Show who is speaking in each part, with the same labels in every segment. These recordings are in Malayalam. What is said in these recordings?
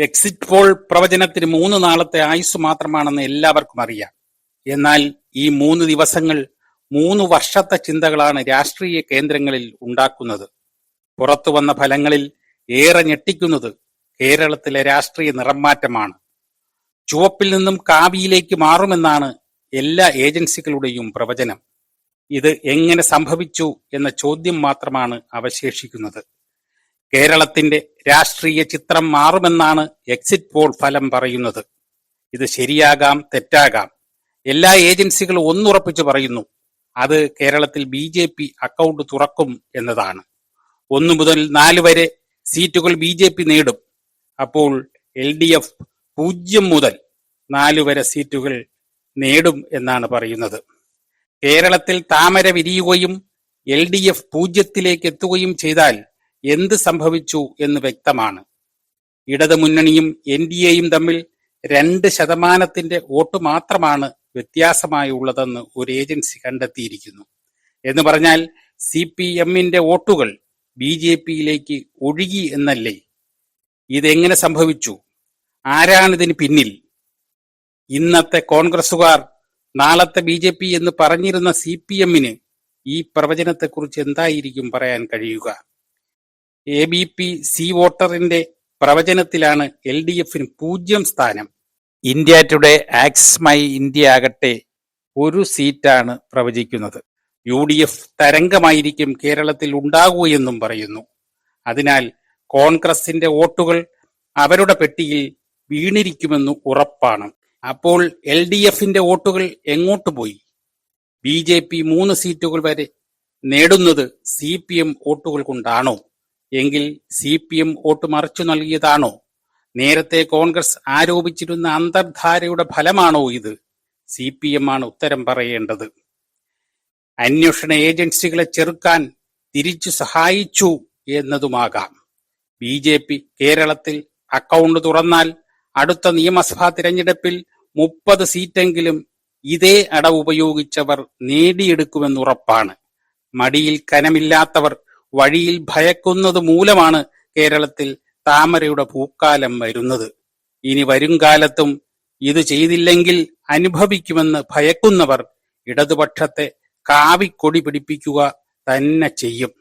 Speaker 1: എക്സിറ്റ് പോൾ പ്രവചനത്തിന് 3 നാളത്തെ ആയുസ് മാത്രമാണെന്ന് എല്ലാവർക്കും അറിയാം. എന്നാൽ ഈ 3 ദിവസങ്ങൾ 3 വർഷത്തെ ചിന്തകളാണ് രാഷ്ട്രീയ കേന്ദ്രങ്ങളിൽ ഉണ്ടാക്കുന്നത്. പുറത്തുവന്ന ഫലങ്ങളിൽ ഏറെ ഞെട്ടിക്കുന്നത് കേരളത്തിലെ രാഷ്ട്രീയ നിറംമാറ്റമാണ്. ചുവപ്പിൽ നിന്നും കാവിയിലേക്ക് മാറുമെന്നാണ് എല്ലാ ഏജൻസികളുടെയും പ്രവചനം. ഇത് എങ്ങനെ സംഭവിച്ചു എന്ന ചോദ്യം മാത്രമാണ് അവശേഷിക്കുന്നത്. കേരളത്തിന്റെ രാഷ്ട്രീയ ചിത്രം മാറുമെന്നാണ് എക്സിറ്റ് പോൾ ഫലം പറയുന്നത്. ഇത് ശരിയാകാം, തെറ്റാകാം. എല്ലാ ഏജൻസികളും ഒന്നുറപ്പിച്ചു പറയുന്നു, അത് കേരളത്തിൽ BJP അക്കൗണ്ട് തുറക്കും എന്നതാണ്. 1 മുതൽ 4 വരെ സീറ്റുകൾ BJP നേടും. അപ്പോൾ LDF 0 മുതൽ 4 വരെ സീറ്റുകൾ നേടും എന്നാണ് പറയുന്നത്. കേരളത്തിൽ താമര വിരിയുകയും LDF 0-ലേക്ക് എത്തുകയും ചെയ്താൽ എന്ത് സംഭവിച്ചു എന്ന് വ്യക്തമാണ്. ഇടതുമുന്നണിയും NDAയും തമ്മിൽ 2% വോട്ട് മാത്രമാണ് വ്യത്യാസമായി ഉള്ളതെന്ന് ഒരു ഏജൻസി കണ്ടെത്തിയിരിക്കുന്നു. എന്ന് പറഞ്ഞാൽ CPM-ന്റെ വോട്ടുകൾ BJP-യിലേക്ക് ഒഴുകി എന്നല്ലേ? ഇതെങ്ങനെ സംഭവിച്ചു? ആരാണിതിന് പിന്നിൽ? ഇന്നത്തെ കോൺഗ്രസുകാർ നാളത്തെ BJP എന്ന് പറഞ്ഞിരുന്ന CPM-ന് ഈ പ്രവചനത്തെക്കുറിച്ച് എന്തായിരിക്കും പറയാൻ കഴിയുക? ABP സി വോട്ടറിന്റെ പ്രവചനത്തിലാണ് LDF-ന് 0 സ്ഥാനം. India today Axis My India ആകട്ടെ 1 സീറ്റാണ് പ്രവചിക്കുന്നത്. UDF തരംഗമായിരിക്കും കേരളത്തിൽ ഉണ്ടാകുകയെന്നും പറയുന്നു. അതിനാൽ കോൺഗ്രസിന്റെ വോട്ടുകൾ അവരുടെ പെട്ടിയിൽ വീണിരിക്കുമെന്ന് ഉറപ്പാണ്. അപ്പോൾ LDF-ന്റെ വോട്ടുകൾ എങ്ങോട്ട് പോയി? BJP 3 സീറ്റുകൾ വരെ നേടുന്നത് CPM വോട്ടുകൾ കൊണ്ടാണോ? എങ്കിൽ CPM വോട്ട് മറിച്ചു നൽകിയതാണോ? നേരത്തെ കോൺഗ്രസ് ആരോപിച്ചിരുന്ന അന്തർധാരയുടെ ഫലമാണോ ഇത്? CPM ആണ് ഉത്തരം പറയേണ്ടത്. അന്വേഷണ ഏജൻസികളെ ചെറുക്കാൻ തിരിച്ചു സഹായിച്ചു എന്നതുമാകാം. BJP കേരളത്തിൽ അക്കൗണ്ട് തുറന്നാൽ അടുത്ത നിയമസഭാ തിരഞ്ഞെടുപ്പിൽ 30 സീറ്റെങ്കിലും ഇതേ അടവ് ഉപയോഗിച്ചവർ നേടിയെടുക്കുമെന്നുറപ്പാണ്. മടിയിൽ കനമില്ലാത്തവർ വഴിയിൽ ഭയക്കുന്നത് മൂലമാണ് കേരളത്തിൽ താമരയുടെ പൂക്കാലം വരുന്നത്. ഇനി വരുംകാലത്തും ഇത് ചെയ്തില്ലെങ്കിൽ അനുഭവിക്കുമെന്ന് ഭയക്കുന്നവർ ഇടതുപക്ഷത്തെ കാവിക്കൊടി പിടിപ്പിക്കുക തന്നെ ചെയ്യും.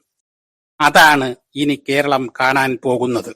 Speaker 1: അതാണ് ഇനി കേരളം കാണാൻ പോകുന്നത്.